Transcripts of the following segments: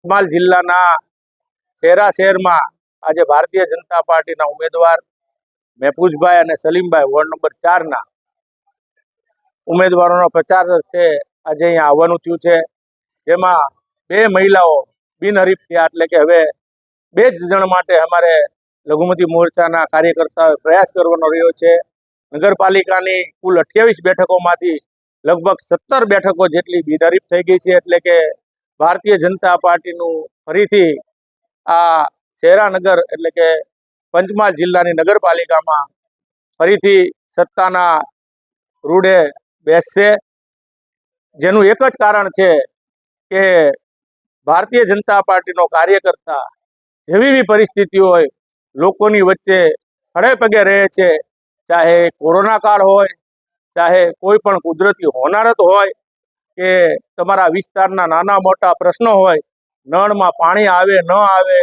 પંચમહાલ જિલ્લાના શેરા શહેરમાં આજે ભારતીય જનતા પાર્ટીના ઉમેદવાર મહેફૂઝભાઈ અને સલીમભાઈ વોર્ડ નંબર 4ના ઉમેદવારોનો પ્રચાર અર્થે આજે અહીંયા આવવાનું થયું છે, જેમાં બે મહિલાઓ બિનહરીફ થયા, એટલે કે હવે બે જ જણ માટે અમારે લઘુમતી મોરચાના કાર્યકર્તાઓએ પ્રયાસ કરવાનો રહ્યો છે. નગરપાલિકાની કુલ 28 બેઠકોમાંથી લગભગ 17 બેઠકો જેટલી બિનહરીફ થઈ ગઈ છે. એટલે કે ભારતીય જનતા પાર્ટીનું ફરીથી આ શેરાનગર એટલે કે પંચમહાલ જિલ્લાની નગરપાલિકામાં ફરીથી સત્તાના રૂડે બેસશે, જેનું એક જ કારણ છે કે ભારતીય જનતા પાર્ટીનો કાર્યકર્તા જેવી બી પરિસ્થિતિ હોય લોકોની વચ્ચે ખડે પગે રહે છે. ચાહે કોરોના કાળ હોય, ચાહે કોઈ પણ કુદરતી હોનારત હોય, કે તમારા વિસ્તારના નાના મોટા પ્રશ્નો હોય, નળમાં પાણી આવે ન આવે,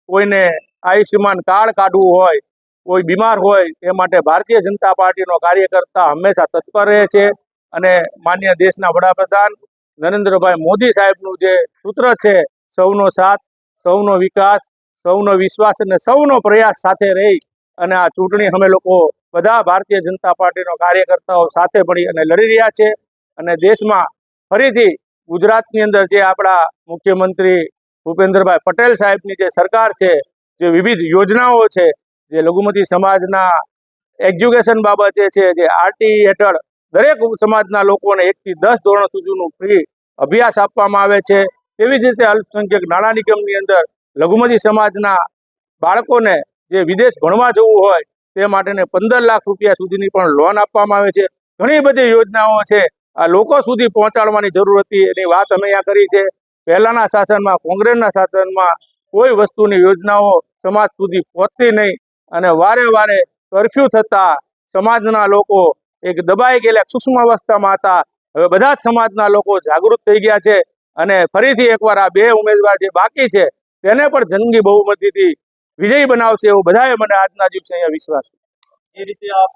કોઈને આયુષ્યમાન કાર્ડ કાઢવું હોય, કોઈ બીમાર હોય, તે માટે ભારતીય જનતા પાર્ટીનો કાર્યકર્તા હંમેશા તત્પર રહે છે. અને માન્ય દેશના વડાપ્રધાન નરેન્દ્રભાઈ મોદી સાહેબનું જે સૂત્ર છે, સૌનો સાથ, સૌનો વિકાસ, સૌનો વિશ્વાસ અને સૌનો પ્રયાસ સાથે રહી અને આ ચૂંટણી અમે લોકો બધા ભારતીય જનતા પાર્ટીનો કાર્યકર્તાઓ સાથે મળી અને લડી રહ્યા છે. અને દેશમાં ફરીથી ગુજરાતની અંદર જે આપણા મુખ્યમંત્રી ભૂપેન્દ્રભાઈ પટેલ સાહેબની જે સરકાર છે, જે વિવિધ યોજનાઓ છે, જે લઘુમતી સમાજના એજ્યુકેશન બાબતે છે, જે આરટી હેઠળ દરેક સમાજના લોકોને 1 થી 10 ધોરણ સુધીનું ફ્રી અભ્યાસ આપવામાં આવે છે, તેવી જ રીતે અલ્પસંખ્યક નાણાં નિગમની અંદર લઘુમતી સમાજના બાળકોને જે વિદેશ ભણવા જવું હોય તે માટેને 15 લાખ રૂપિયા સુધીની પણ લોન આપવામાં આવે છે. ઘણી બધી યોજનાઓ છે, આ લોકો સુધી પહોંચાડવાની જરૂર હતી એની વાત અમે અહીંયા કરી છે. પહેલાના શાસનમાં, કોંગ્રેસના શાસનમાં કોઈ વસ્તુની યોજનાઓ સમાજ સુધી પહોંચતી નહીં અને વારે વારે કર્ફ્યુ થતા સમાજના લોકો એક દબાઈ ગયેલા સૂક્ષ્મ અવસ્થામાં હતા. હવે બધા જ સમાજના લોકો જાગૃત થઈ ગયા છે અને ફરીથી એકવાર આ બે ઉમેદવાર જે બાકી છે તેને પણ જંગી બહુમતીથી વિજયી બનાવશે એવો બધાએ મને આજના દિવસે અહીંયા વિશ્વાસ છે. એ રીતે આપ